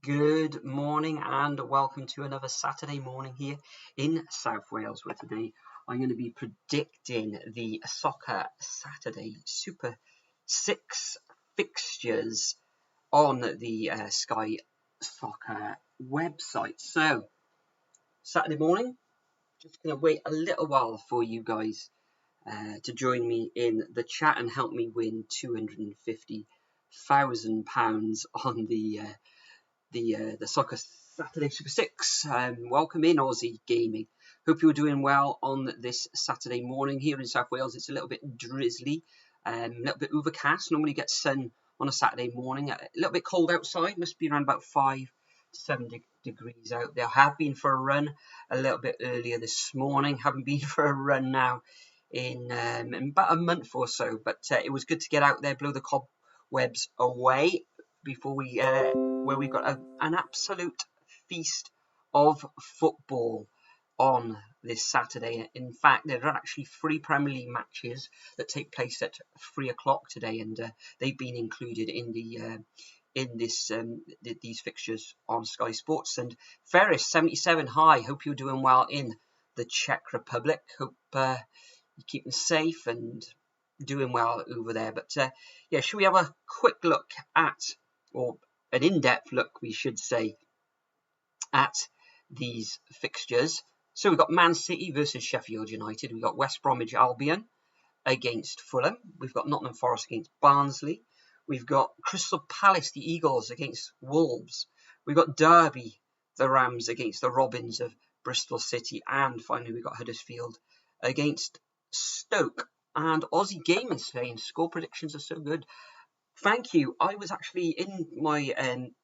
Good morning and welcome to another Saturday morning here in South Wales, where today I'm going to be predicting the Soccer Saturday Super 6 fixtures on the Sky Soccer website. So, Saturday morning, just going to wait a little while for you guys to join me in the chat and help me win £250,000 on the Soccer Saturday Super 6. Welcome in, Aussie Gaming. Hope you're doing well on this Saturday morning. Here in South Wales, it's a little bit drizzly, a little bit overcast. Normally get sun on a Saturday morning. A little bit cold outside. Must be around about 5 to 7 degrees out there. Have been for a run a little bit earlier this morning. Haven't been for a run now in about a month or so. But it was good to get out there, blow the cobwebs away before where we've got an absolute feast of football on this Saturday. In fact, there are actually 3 Premier League matches that take place at 3 o'clock today, and they've been included in these fixtures on Sky Sports. And Ferris 77, hi, hope you're doing well in the Czech Republic. Hope you're keeping safe and doing well over there. But yeah, should we have a quick look at, or an in-depth look, we should say, at these fixtures? So we've got Man City versus Sheffield United. We've got West Bromwich Albion against Fulham. We've got Nottingham Forest against Barnsley. We've got Crystal Palace, the Eagles, against Wolves. We've got Derby, the Rams, against the Robins of Bristol City. And finally, we've got Huddersfield against Stoke. And Aussie Gaming saying score predictions are so good. Thank you. I was actually in my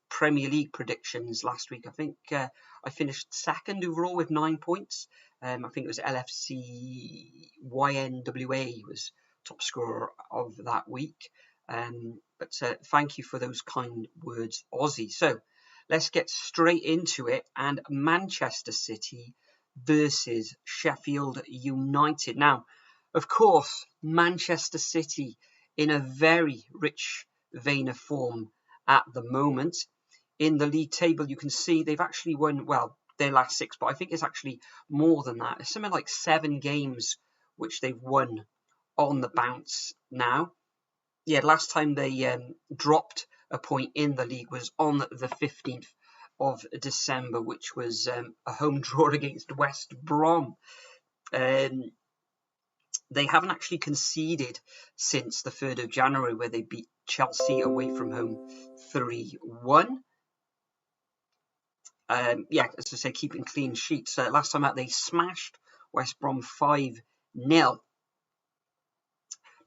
Premier League predictions last week. I think I finished second overall with 9 points. I think it was LFC YNWA was top scorer of that week. But thank you for those kind words, Aussie. So let's get straight into it. And Manchester City versus Sheffield United. Now, of course, Manchester City in a very rich vein of form at the moment. In the league table, you can see they've actually won, well, their last 6, but I think it's actually more than that. It's something like 7 games which they've won on the bounce now. Yeah, last time they dropped a point in the league was on the 15th of December, which was a home draw against West Brom. They haven't actually conceded since the 3rd of January, where they beat Chelsea away from home 3-1. Yeah, as I say, keeping clean sheets. Last time out, they smashed West Brom 5-0.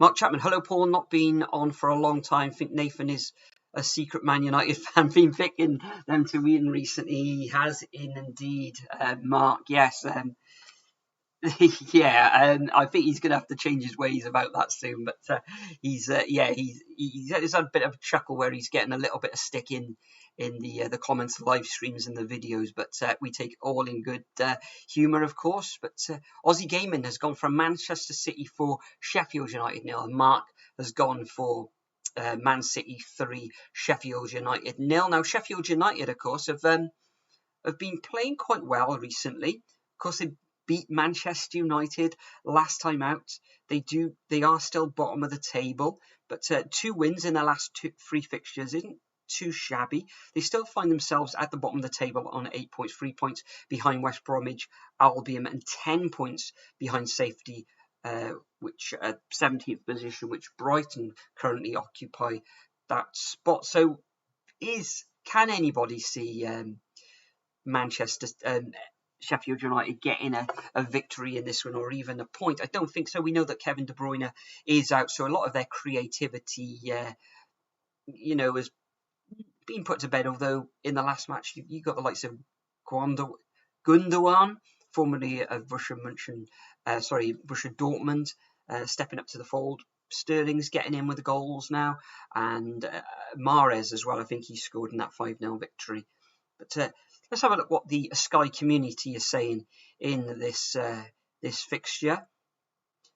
Mark Chapman, hello, Paul. Not been on for a long time. I think Nathan is a secret Man United fan. Been picking them to win recently. He has indeed, Mark. Yes. Yeah, I think he's going to have to change his ways about that soon. But he's had a bit of a chuckle where he's getting a little bit of stick in the comments, live streams, and the videos. But we take it all in good humour, of course. But Aussie Gaming has gone from Manchester City for Sheffield United 0, and Mark has gone for Man City 3, Sheffield United 0. Now, Sheffield United, of course, have been playing quite well recently. Of course, they beat Manchester United last time out. They are still bottom of the table, but 2 wins in their last 3 fixtures isn't too shabby. They still find themselves at the bottom of the table on 8 points, 3 points behind West Bromwich Albion, and 10 points behind safety, which at 17th position, which Brighton currently occupy that spot. So, can anybody see Sheffield United getting a victory in this one, or even a point? I don't think so. We know that Kevin De Bruyne is out, so a lot of their creativity, has been put to bed. Although in the last match, you got the likes of Gundogan, formerly of Borussia Dortmund, stepping up to the fold. Sterling's getting in with the goals now, and Mahrez as well. I think he scored in that 5-0 victory. But let's have a look what the Sky community is saying in this fixture.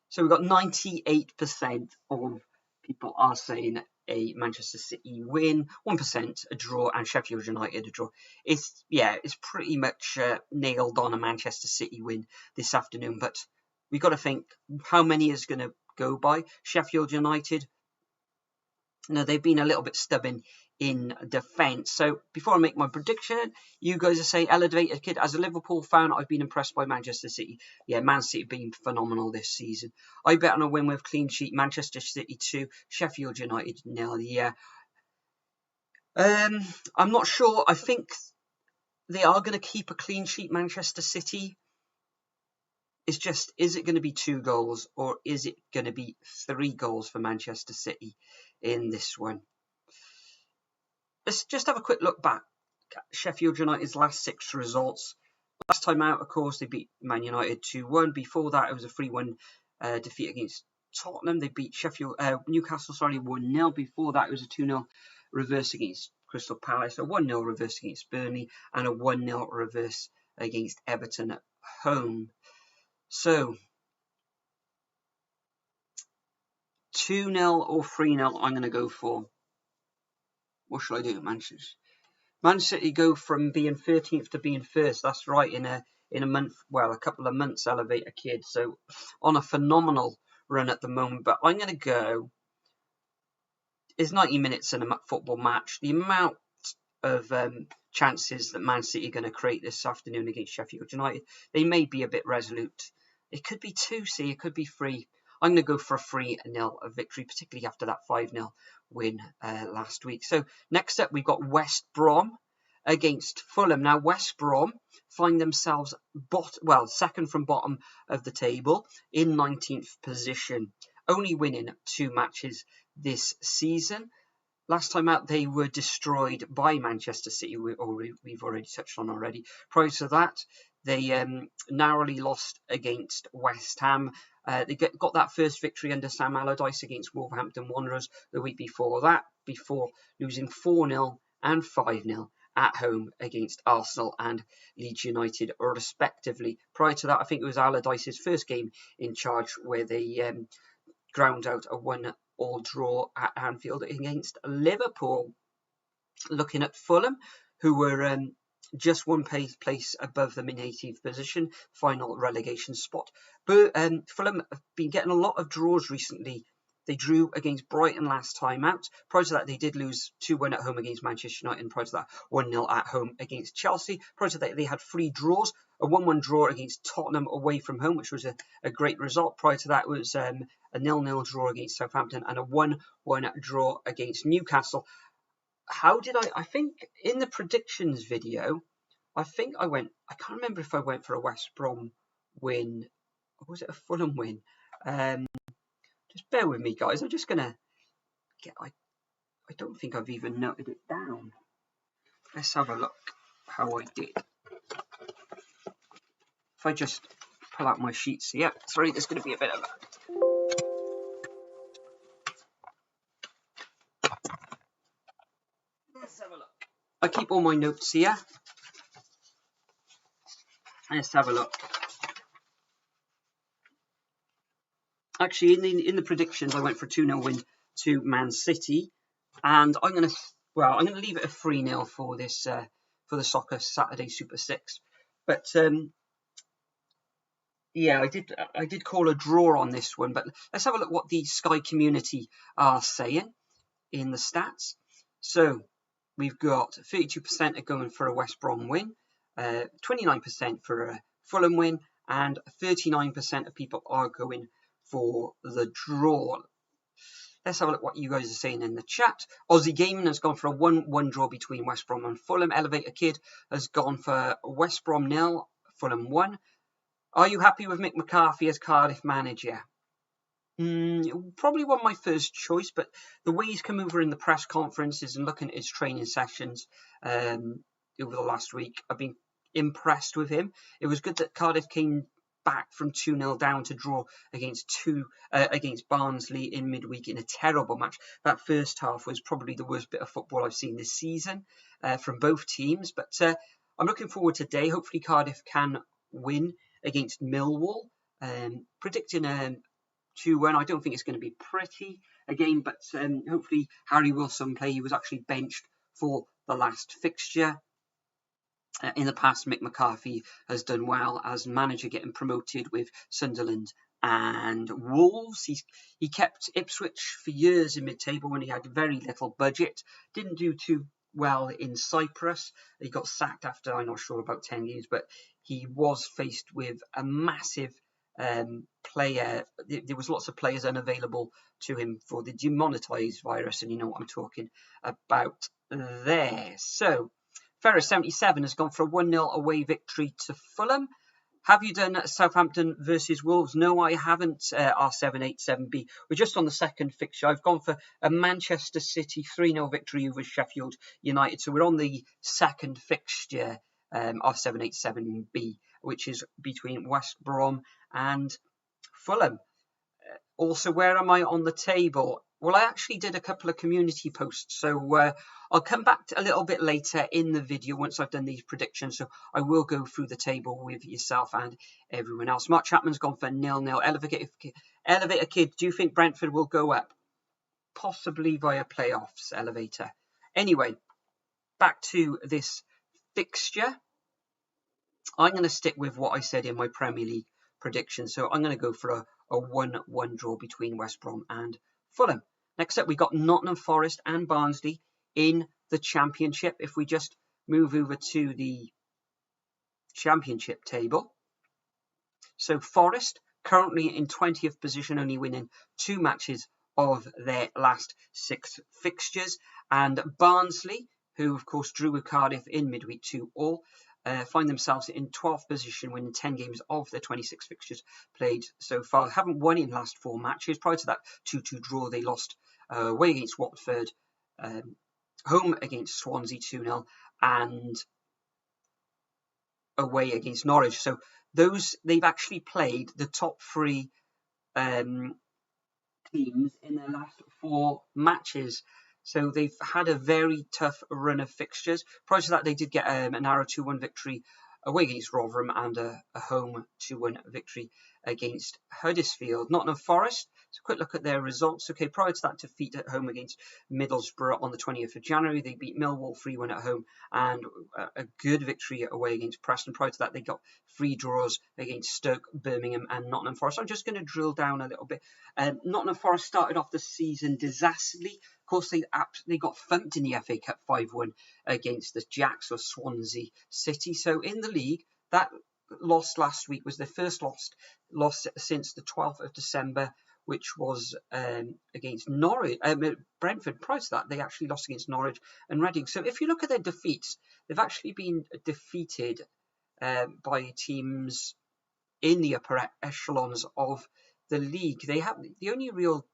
So we've got 98% of people are saying a Manchester City win, 1% a draw, and Sheffield United a draw. It's pretty much nailed on a Manchester City win this afternoon, but we've got to think how many is going to go by. Sheffield United, no, they've been a little bit stubborn in defence. So before I make my prediction, you guys are saying elevated kid. As a Liverpool fan, I've been impressed by Manchester City. Yeah, Man City have been phenomenal this season. I bet on a win with clean sheet. Manchester City 2, Sheffield United 0. Yeah. I'm not sure. I think they are going to keep a clean sheet, Manchester City. It's just, is it going to be 2 goals or is it going to be 3 goals for Manchester City in this one? Let's just have a quick look back at Sheffield United's last 6 results. Last time out, of course, they beat Man United 2-1. Before that, it was a 3-1 defeat against Tottenham. They beat Newcastle 1-0. Before that, it was a 2-0 reverse against Crystal Palace, a 1-0 reverse against Burnley, and a 1-0 reverse against Everton at home. So, 2-0 or 3-0, I'm going to go for. What should I do, Manchester? Man City go from being 13th to being first. That's right, in a month, well, a couple of months, elevate a kid. So, on a phenomenal run at the moment. But I'm going to go. It's 90 minutes in a football match. The amount of chances that Man City are going to create this afternoon against Sheffield United, they may be a bit resolute. It could be 2, see, it could be 3. I'm going to go for a 3-0 victory, particularly after that 5-0 win last week. So next up, we've got West Brom against Fulham. Now, West Brom find themselves second from bottom of the table in 19th position, only winning 2 matches this season. Last time out, they were destroyed by Manchester City, we've already touched on already. Prior to that, they narrowly lost against West Ham. They got that first victory under Sam Allardyce against Wolverhampton Wanderers the week before that, before losing 4-0 and 5-0 at home against Arsenal and Leeds United, respectively. Prior to that, I think it was Allardyce's first game in charge where they ground out a 1-all draw at Anfield against Liverpool. Looking at Fulham, who were just 1 place above them in 18th position, final relegation spot. But Fulham have been getting a lot of draws recently. They drew against Brighton last time out. Prior to that, they did lose 2-1 at home against Manchester United. And prior to that, 1-0 at home against Chelsea. Prior to that, they had 3 draws. A 1-1 draw against Tottenham away from home, which was a great result. Prior to that was a 0-0 draw against Southampton and a 1-1 draw against Newcastle. How did I think in the predictions video, I can't remember if I went for a West Brom win, or was it a Fulham win? Just bear with me, guys. I'm just going to I don't think I've even noted it down. Let's have a look how I did. If I just pull out my sheets here. Sorry, there's going to be a bit of that. Let's have a look. I keep all my notes here. Let's have a look. Actually, in the predictions, I went for a 2-0 win to Man City, and I'm going to leave it a 3-0 for this for the Soccer Saturday Super 6. But yeah, I did call a draw on this one. But let's have a look what the Sky community are saying in the stats. So we've got 32% are going for a West Brom win, 29% for a Fulham win, and 39% of people are going for the draw. Let's have a look what you guys are saying in the chat. Aussie Gaming has gone for a 1-1 draw between West Brom and Fulham. Elevator Kid has gone for West Brom 0, Fulham 1. Are you happy with Mick McCarthy as Cardiff manager? Probably wasn't my first choice, but the way he's come over in the press conferences and looking at his training sessions over the last week, I've been impressed with him. It was good that Cardiff came back from 2-0 down to draw against Barnsley in midweek in a terrible match. That first half was probably the worst bit of football I've seen this season from both teams. But I'm looking forward to today. Hopefully Cardiff can win against Millwall. Predicting a 2-1. I don't think it's going to be pretty again, but hopefully Harry will some play. He was actually benched for the last fixture. In the past, Mick McCarthy has done well as manager, getting promoted with Sunderland and Wolves. He kept Ipswich for years in mid-table when he had very little budget. Didn't do too well in Cyprus. He got sacked after, I'm not sure, about 10 years, but he was faced with a massive player. There was lots of players unavailable to him for the demonetised virus, and you know what I'm talking about there. So Ferris 77 has gone for a 1-0 away victory to Fulham. Have you done Southampton versus Wolves? No, I haven't, R787B. We're just on the second fixture. I've gone for a Manchester City 3-0 victory over Sheffield United. So we're on the second fixture, R787B, which is between West Brom and Fulham. Also, where am I on the table? Well, I actually did a couple of community posts, so I'll come back a little bit later in the video once I've done these predictions. So I will go through the table with yourself and everyone else. Mark Chapman's gone for 0-0. Elevator Kid, do you think Brentford will go up? Possibly via playoffs, Elevator. Anyway, back to this fixture. I'm going to stick with what I said in my Premier League prediction. So I'm going to go for a 1-1 draw between West Brom and Fulham. Next up, we got Nottingham Forest and Barnsley in the Championship. If we just move over to the Championship table. So Forest currently in 20th position, only winning 2 matches of their last 6 fixtures. And Barnsley, who of course drew with Cardiff in midweek 2-2, find themselves in 12th position, winning 10 games of their 26 fixtures played so far. Haven't won in the last 4 matches. Prior to that 2-2 draw, they lost away against Watford, home against Swansea 2-0, and away against Norwich. So they've actually played the top 3 teams in their last 4 matches. So they've had a very tough run of fixtures. Prior to that, they did get a narrow 2-1 victory away against Rotherham and a home 2-1 victory against Huddersfield. Nottingham Forest, so a quick look at their results. Okay, prior to that defeat at home against Middlesbrough on the 20th of January, they beat Millwall 3-1 at home and a good victory away against Preston. Prior to that, they got 3 draws against Stoke, Birmingham and Nottingham Forest. I'm just going to drill down a little bit. Nottingham Forest started off the season disastrously. Of course, they got thumped in the FA Cup 5-1 against the Jacks of Swansea City. So in the league, that loss last week was their first loss since the 12th of December, which was against Brentford. Prior to that, they actually lost against Norwich and Reading. So if you look at their defeats, they've actually been defeated by teams in the upper echelons of the league. They have the only real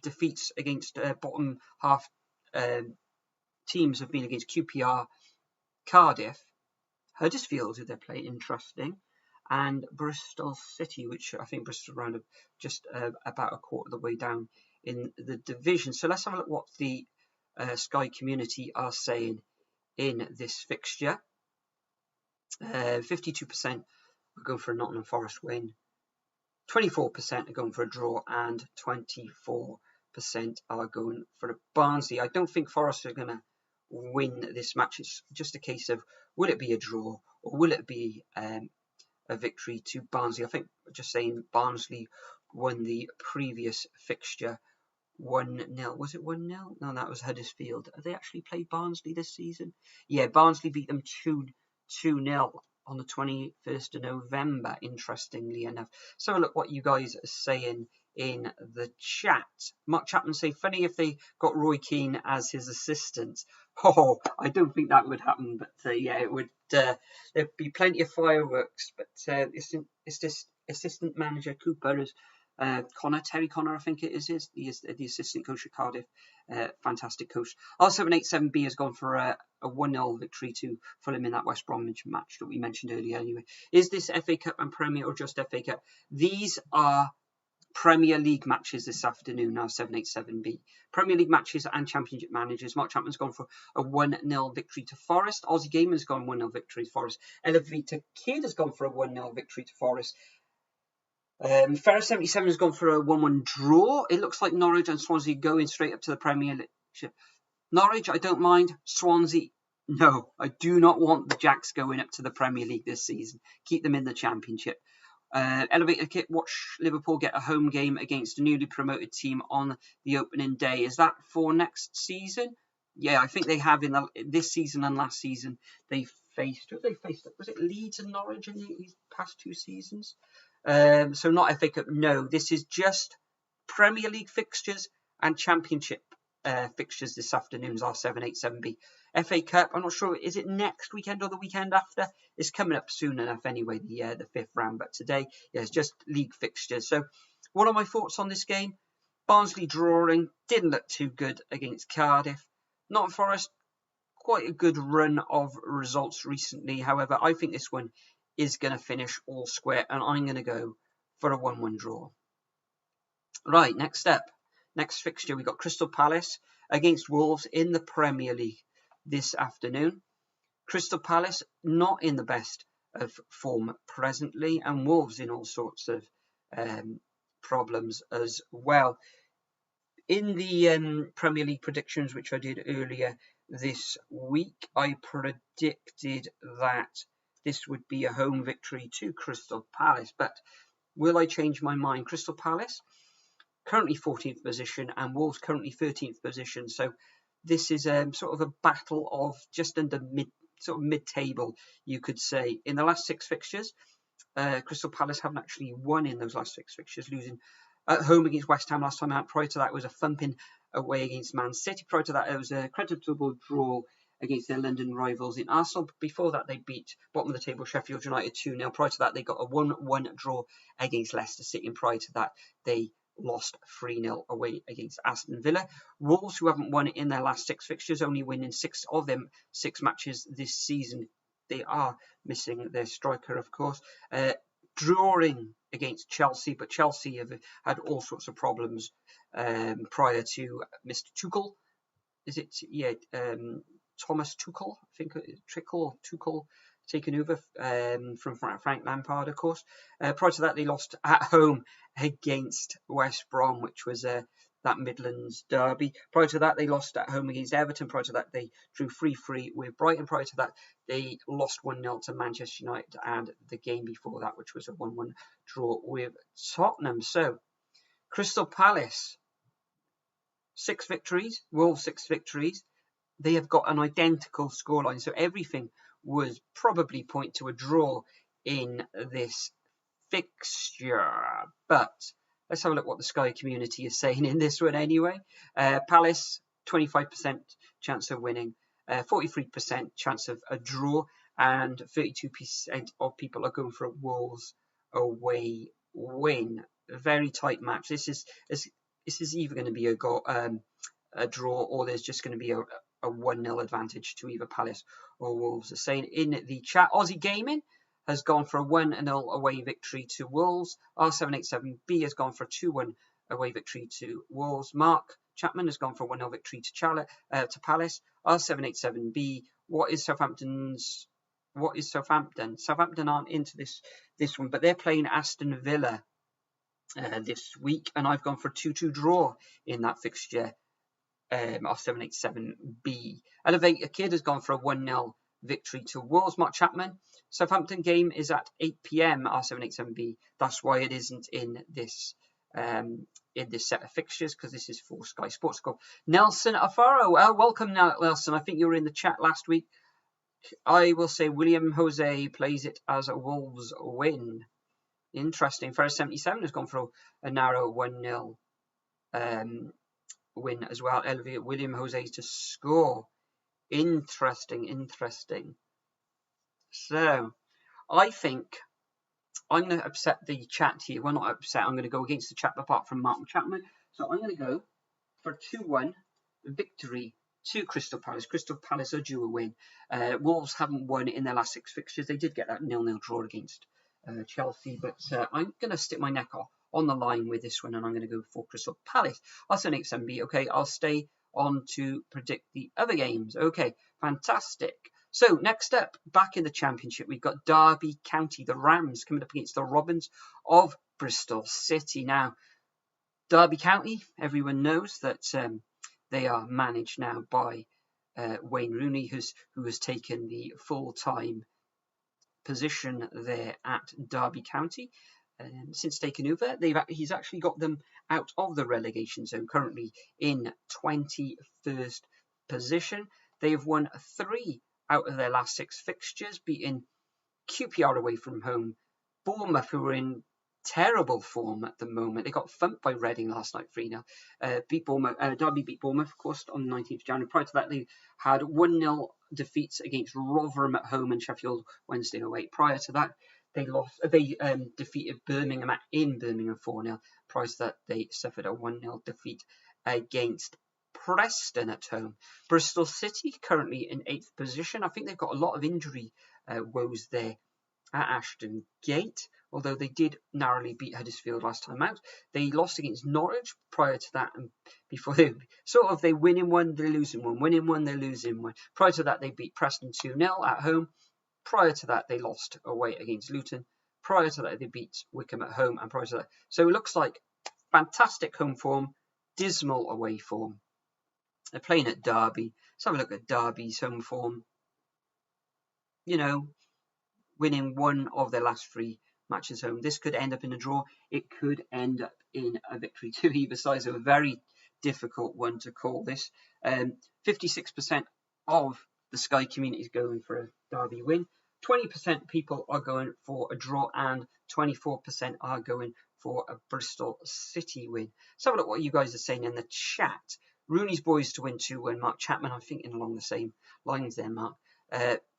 defeats against bottom half teams have been against QPR, Cardiff, Huddersfield, who they're playing, interesting, and Bristol City, which I think Bristol around just about a quarter of the way down in the division. So let's have a look what the Sky community are saying in this fixture. 52% are going for a Nottingham Forest win, 24% are going for a draw, and 24% are going for a Barnsley. I don't think Forest are going to win this match. It's just a case of, will it be a draw or will it be a victory to Barnsley? I think just saying Barnsley won the previous fixture 1-0. Was it 1-0? No, that was Huddersfield. Have they actually played Barnsley this season? Yeah, Barnsley beat them 2-0 on the 21st of November, interestingly enough. So look what you guys are saying in the chat. Mark Chapman say, funny if they got Roy Keane as his assistant. Oh, I don't think that would happen, but yeah, it would. There'd be plenty of fireworks, but it's this assistant manager Cooper is Terry Connor, I think it is. He is the assistant coach at Cardiff. Fantastic coach. R787B has gone for a 1-0 victory to Fulham in that West Bromwich match that we mentioned earlier. Anyway, is this FA Cup and Premier or just FA Cup? These are Premier League matches this afternoon, now 787B. Premier League matches and Championship managers. Mark Chapman's gone for a 1-0 victory to Forest. Aussie Gamer's gone 1-0 victory to Forest. Elevator Kid has gone for a 1-0 victory to Forest. Ferris 77 has gone for a 1-1 draw. It looks like Norwich and Swansea going straight up to the Premier League. Norwich, I don't mind. Swansea, no. I do not want the Jacks going up to the Premier League this season. Keep them in the Championship. Elevator Kit, watch Liverpool get a home game against a newly promoted team on the opening day. Is that for next season? Yeah, I think they have this season and last season. They faced, was it Leeds and Norwich in these past 2 seasons? So not FA Cup. No, this is just Premier League fixtures and Championship fixtures this afternoon's R787B. FA Cup, I'm not sure, is it next weekend or the weekend after? It's coming up soon enough anyway, the 5th round. But today, yeah, it's just league fixtures. So what are my thoughts on this game? Barnsley drawing, didn't look too good against Cardiff. Nottingham Forest, quite a good run of results recently. However, I think this one is going to finish all square, and I'm going to go for a 1-1 draw. Right, next up. Next fixture, we got Crystal Palace against Wolves in the Premier League this afternoon. Crystal Palace not in the best of form presently, and Wolves in all sorts of problems as well. In the Premier League predictions, which I did earlier this week, I predicted that this would be a home victory to Crystal Palace. But will I change my mind? Crystal Palace currently 14th position and Wolves currently 13th position. So this is sort of a battle of just under mid-table, you could say. In the last 6 fixtures, Crystal Palace haven't actually won in those last 6 fixtures, losing at home against West Ham last time out. Prior to that, it was a thumping away against Man City. Prior to that, it was a creditable draw against their London rivals in Arsenal. Before that, they beat bottom of the table Sheffield United 2-0. Prior to that, they got a 1-1 draw against Leicester City. And prior to that, they lost 3-0 away against Aston Villa. Wolves, who haven't won in their last 6 fixtures, only winning 6 of them 6 matches this season. They are missing their striker, of course. Drawing against Chelsea, but Chelsea have had all sorts of problems prior to Mr. Tuchel. Is it? Yeah, Thomas Tuchel, I think, Tuchel taken over from Frank Lampard, of course. Prior to that, they lost at home against West Brom, which was that Midlands derby. Prior to that, they lost at home against Everton. Prior to that, they drew 3-3 with Brighton. Prior to that, they lost 1-0 to Manchester United, and the game before that, which was a 1-1 draw with Tottenham. So, Crystal Palace, 6 victories, Wolves 6 victories. They have got an identical scoreline, so everything would probably point to a draw in this fixture. But let's have a look what the Sky community is saying in this one anyway. Palace, 25% chance of winning, 43% chance of a draw, and 32% of people are going for a Wolves away win. A very tight match. This is either going to be a draw, or there's just going to be a 1-0 advantage to either Palace or Wolves. They're saying in the chat, Aussie Gaming has gone for a 1-0 away victory to Wolves. R787B has gone for a 2-1 away victory to Wolves. Mark Chapman has gone for a 1-0 victory to Palace. R787B, what is Southampton? Southampton aren't into this one, but they're playing Aston Villa this week, and I've gone for a 2-2 draw in that fixture. R787B. Elevator Kid has gone for a 1-0 victory to Wolves. Mark Chapman. Southampton game is at 8 p.m. R787B. That's why it isn't in this set of fixtures, because this is for Sky Sports Score. Nelson Afaro. Welcome, Nelson. I think you were in the chat last week. I will say William Jose plays it as a Wolves win. Interesting. Ferris 77 has gone for a narrow 1-0 win as well. Elevate William Jose to score. Interesting. So, I think I'm going to upset the chat here. Well, not upset. I'm going to go against the chat apart from Mark Chapman. So, I'm going to go for a 2-1 victory to Crystal Palace. Crystal Palace are due a win. Wolves haven't won in their last 6 fixtures. They did get that 0-0 draw against Chelsea, but I'm going to stick my neck off on the line with this one, and I'm going to go for Crystal Palace. R787B. Okay, I'll stay on to predict the other games. Okay, fantastic. So next up, back in the Championship, we've got Derby County, the Rams, coming up against the Robins of Bristol City. Now, Derby County, everyone knows that they are managed now by Wayne Rooney, who has taken the full-time position there at Derby County. Since taking over, he's actually got them out of the relegation zone, currently in 21st position. They have won 3 out of their last 6 fixtures, beating QPR away from home, Bournemouth, who are in terrible form at the moment. They got thumped by Reading last night 3-0. Beat Bournemouth. Derby beat Bournemouth, of course, on the 19th of January. Prior to that, they had 1-0 defeats against Rotherham at home and Sheffield Wednesday away. Prior to that, they defeated Birmingham in Birmingham 4-0. Prior to that, they suffered a 1-0 defeat against Preston at home. Bristol City currently in 8th position. I think they've got a lot of injury woes there at Ashton Gate, although they did narrowly beat Huddersfield last time out. They lost against Norwich prior to that, and before they win in one, they lose in one, win in one, they lose in one. Prior to that, they beat Preston 2-0 at home. Prior to that, they lost away against Luton. Prior to that, they beat Wickham at home, and prior to that, so it looks like fantastic home form, dismal away form. They're playing at Derby. Let's have a look at Derby's home form. You know, winning 1 of their last 3 matches home. This could end up in a draw. It could end up in a victory to either side. So a very difficult one to call this. 56% of the Sky community is going for a Derby win. 20% people are going for a draw, and 24% are going for a Bristol City win. Let's have a look what you guys are saying in the chat. Rooney's boys to win 2-1. Mark Chapman, I'm thinking along the same lines there, Mark.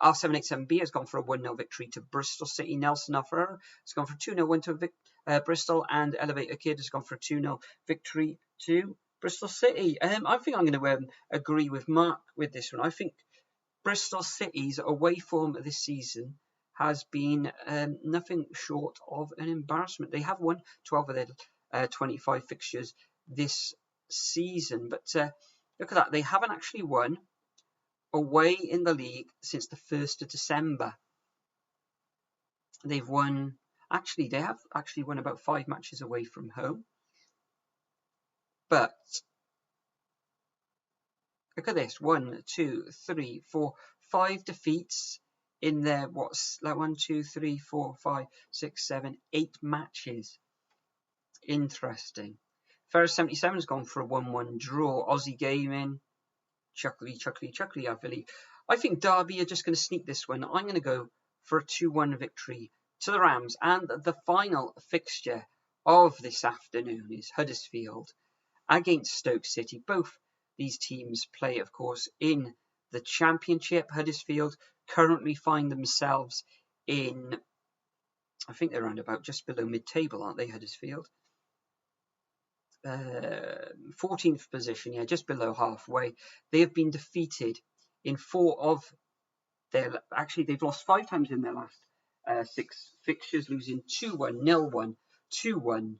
R787B has gone for a 1-0 victory to Bristol City. Nelson Alferrero has gone for a 2-0 win to Bristol, and Elevator Kid has gone for a 2-0 victory to Bristol City. I think I'm going to agree with Mark with this one. I think Bristol City's away form this season has been nothing short of an embarrassment. They have won 12 of their 25 fixtures this season, but look at that. They haven't actually won away in the league since the 1st of December. They have actually won about 5 matches away from home. But look at this: 1, 2, 3, 4, 5 defeats in their 1, 2, 3, 4, 5, 6, 7, 8 matches. Interesting. Ferris77 has gone for a 1-1 draw. Aussie Gaming, chuckly, I believe. I think Derby are just going to sneak this one. I'm going to go for a 2-1 victory to the Rams. And the final fixture of this afternoon is Huddersfield against Stoke City. Both these teams play, of course, in the Championship. Huddersfield currently find themselves in, I think they're around about just below mid-table, aren't they, Huddersfield? 14th position, yeah, just below halfway. They have been defeated in 4 of their... Actually, they've lost 5 times in their last 6 fixtures, losing 2-1, 0-1, 2-1,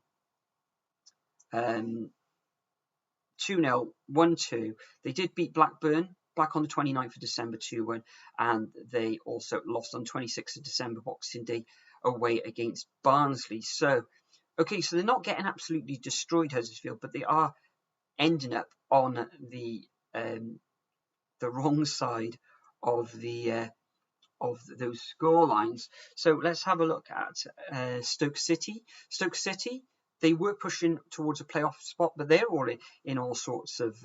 2-0, 1-2. They did beat Blackburn back on the 29th of December 2-1, and they also lost on 26th of December, Boxing Day, away against Barnsley. So, okay, so they're not getting absolutely destroyed, Huddersfield, but they are ending up on the wrong side of those score lines. So let's have a look at Stoke City. Stoke City, they were pushing towards a playoff spot, but they're all in all sorts of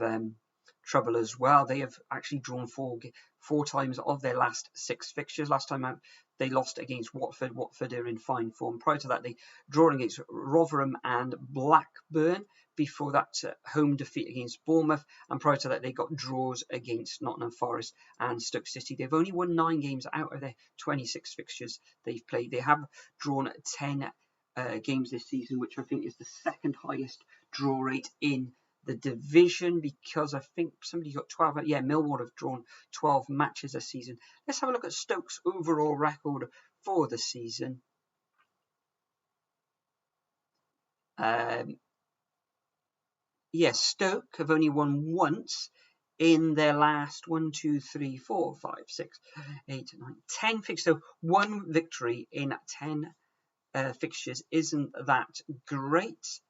trouble as well. They have actually drawn 4 times of their last 6 fixtures. Last time out, they lost against Watford. Watford are in fine form. Prior to that, they drawn against Rotherham and Blackburn. Before that, home defeat against Bournemouth. And prior to that, they got draws against Nottingham Forest and Stoke City. They've only won 9 games out of their 26 fixtures they've played. They have drawn 10 games this season, which I think is the 2nd highest draw rate in the division, because I think somebody got 12. Yeah, Millwall have drawn 12 matches this season. Let's have a look at Stoke's overall record for the season. Yes, Stoke have only won once in their last 1, 2, 3, 4, 5, 6, 8, 9, 10 fixtures. So 1 victory in 10 fixtures. Isn't that great?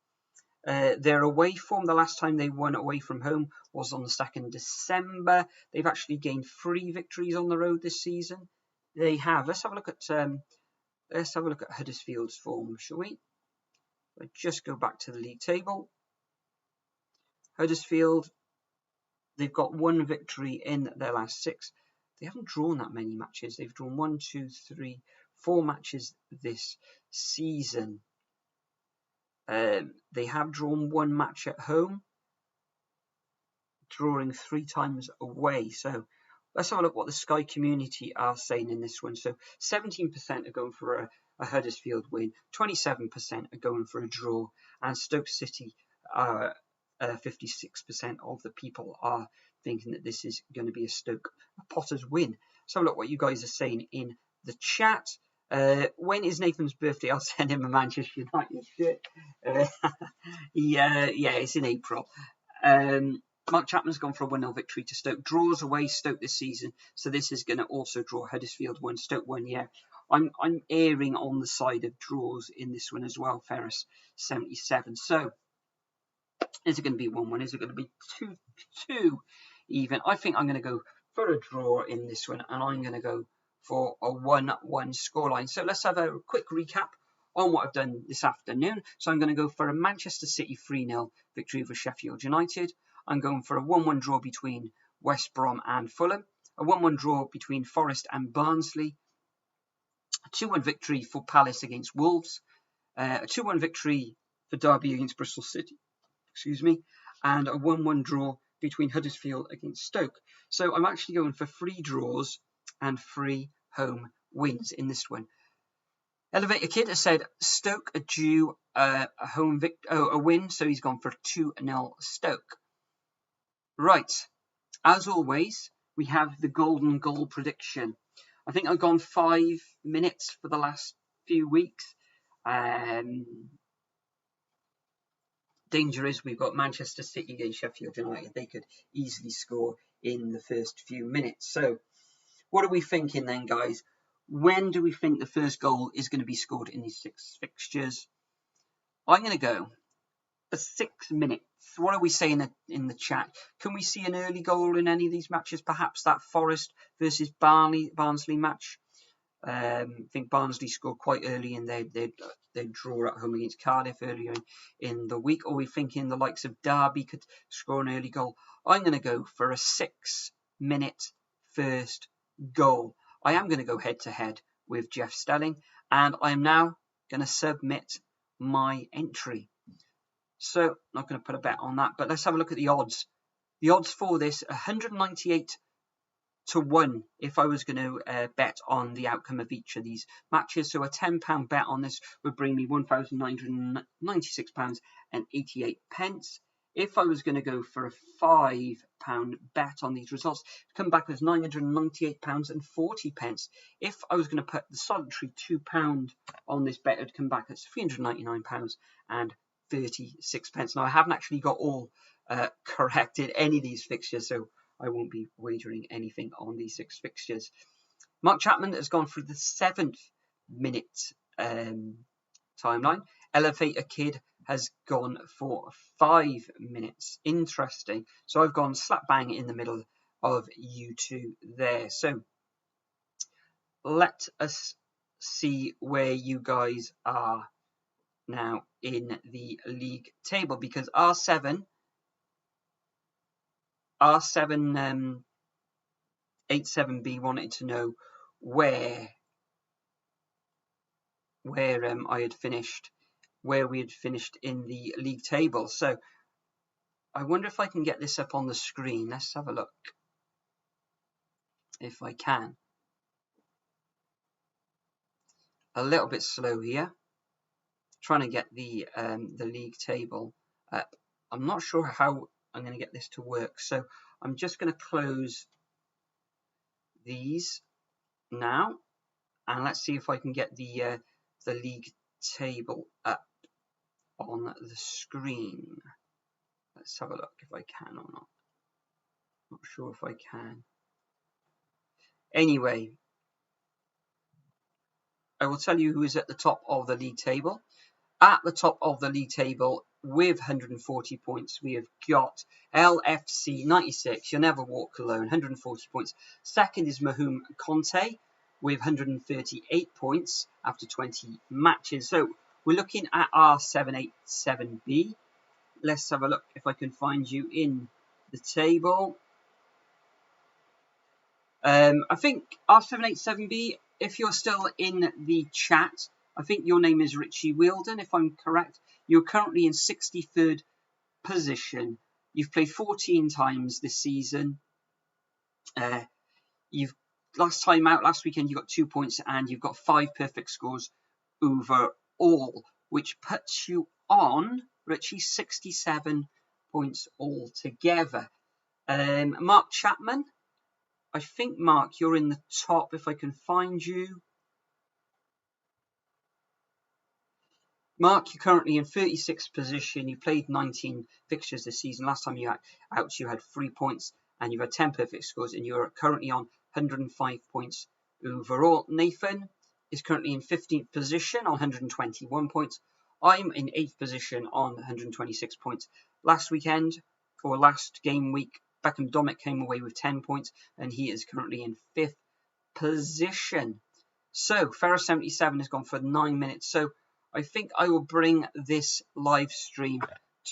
Their away form, the last time they won away from home was on the 2nd December. They've actually gained 3 victories on the road this season. They have. Let's have a look at Huddersfield's form, shall we? I'll just go back to the league table. Huddersfield, they've got 1 victory in their last 6. They haven't drawn that many matches. They've drawn 1, 2, 3, 4 matches this season. They have drawn 1 match at home, drawing 3 times away. So let's have a look what the Sky community are saying in this one. So 17% are going for a Huddersfield win, 27% are going for a draw, and Stoke City are 56% of the people are thinking that this is going to be a Potters win. So look what you guys are saying in the chat. When is Nathan's birthday? I'll send him a Manchester United shirt. Yeah, it's in April. Mark Chapman's gone for a 1-0 victory to Stoke. Draws away Stoke this season, so this is going to also draw. Huddersfield 1, Stoke 1. Yeah, I'm erring on the side of draws in this one as well. Ferris 77. So is it going to be 1-1? Is it going to be 2-2 even? I think I'm going to go for a draw in this one, and I'm going to go for a 1-1 scoreline. So let's have a quick recap on what I've done this afternoon. So I'm going to go for a Manchester City 3-0 victory over Sheffield United. I'm going for a 1-1 draw between West Brom and Fulham, a 1-1 draw between Forest and Barnsley, a 2-1 victory for Palace against Wolves, a 2-1 victory for Derby against Bristol City, and a 1-1 draw between Huddersfield against Stoke. So I'm actually going for 3 draws and 3 home wins in this one. Elevator Kid has said Stoke are due a win, so he's gone for 2-0 Stoke. Right, as always, we have the golden goal prediction. I think I've gone 5 minutes for the last few weeks. Danger is we've got Manchester City against Sheffield United. They could easily score in the first few minutes. So what are we thinking then, guys? When do we think the first goal is going to be scored in these 6 fixtures? I'm going to go for 6 minutes. What are we saying in the chat? Can we see an early goal in any of these matches? Perhaps that Forest versus Barnsley match. I think Barnsley scored quite early in their draw at home against Cardiff earlier in the week. Or are we thinking the likes of Derby could score an early goal? I'm going to go for a 6-minute first goal. I am going to go head-to-head with Jeff Stelling, and I am now going to submit my entry. So I'm not going to put a bet on that, but let's have a look at the odds. The odds for this, 198 to 1 if I was going to bet on the outcome of each of these matches. So a £10 bet on this would bring me £1,996.88. If I was going to go for a £5 bet on these results, come back with £998.40. If I was going to put the solitary £2 on this bet, it would come back at £399.36. Now, I haven't actually got all correct in any of these fixtures, so I won't be wagering anything on these 6 fixtures. Mark Chapman has gone through the 7th-minute timeline. Elevator Kid has gone for 5 minutes. Interesting. So I've gone slap bang in the middle of you two there. So let us see where you guys are now in the league table, because R7 87B wanted to know where I had finished, where we had finished in the league table. So I wonder if I can get this up on the screen. Let's have a look if I can. A little bit slow here, trying to get the league table up. I'm not sure how I'm going to get this to work, so I'm just going to close these now, and let's see if I can get the league table up on the screen. Let's have a look if I can or not. Not sure if I can. Anyway, I will tell you who is at the top of the league table. At the top of the league table with 140 points, we have got LFC 96. You'll never walk alone, 140 points. Second is Mahum Conte with 138 points after 20 matches. So we're looking at our 787B. Let's have a look if I can find you in the table. I think our 787B, if you're still in the chat, I think your name is Richie Wielden, if I'm correct. You're currently in 63rd position. You've played 14 times this season. Last weekend, you got 2 points and you've got 5 perfect scores overall, which puts you on, Richie, 67 points altogether. Mark Chapman, I think, Mark, you're in the top if I can find you. Mark, you're currently in 36th position. You played 19 fixtures this season. Last time you out, you had 3 points and you had 10 perfect scores, and you're currently on 105 points overall. Nathan is currently in 15th position on 121 points. I'm in 8th position on 126 points. Last weekend, or last game week, Beckham Dominic came away with 10 points, and he is currently in 5th position. So, Ferris77 has gone for 9 minutes. So, I think I will bring this live stream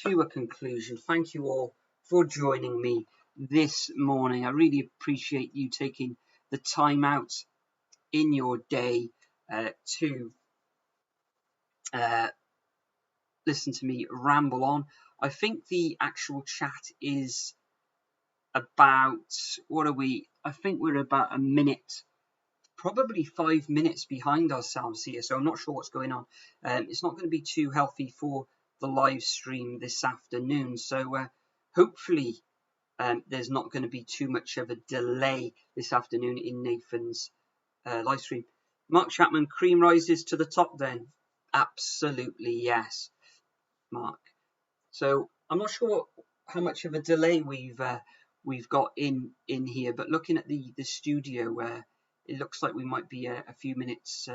to a conclusion. Thank you all for joining me this morning. I really appreciate you taking the time out in your day to listen to me ramble on. I think the actual chat is about, what are we? I think we're about a minute, probably 5 minutes behind ourselves here, so I'm not sure what's going on. It's not going to be too healthy for the live stream this afternoon, so hopefully there's not going to be too much of a delay this afternoon in Nathan's live stream. Mark Chapman, cream rises to the top then? Absolutely yes, Mark. So I'm not sure how much of a delay we've got in here, but looking at the studio, it looks like we might be a few minutes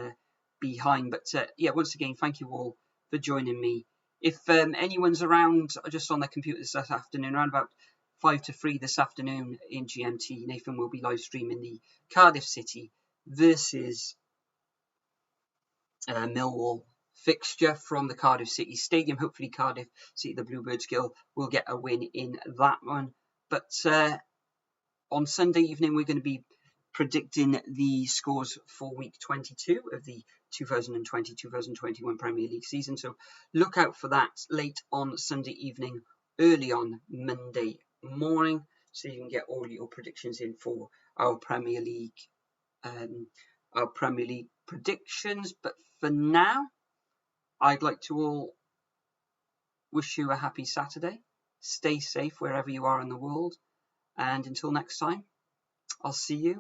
behind. But yeah, once again, thank you all for joining me. If anyone's around just on their computers this afternoon, around about 5 to 3 this afternoon in GMT, Nathan will be live streaming the Cardiff City versus Millwall fixture from the Cardiff City Stadium. Hopefully Cardiff City, the Bluebirds will get a win in that one. But on Sunday evening, we're going to be predicting the scores for week 22 of the 2020-2021 Premier League season. So look out for that late on Sunday evening, early on Monday morning, so you can get all your predictions in for our Premier League predictions. But for now, I'd like to all wish you a happy Saturday. Stay safe wherever you are in the world. And until next time, I'll see you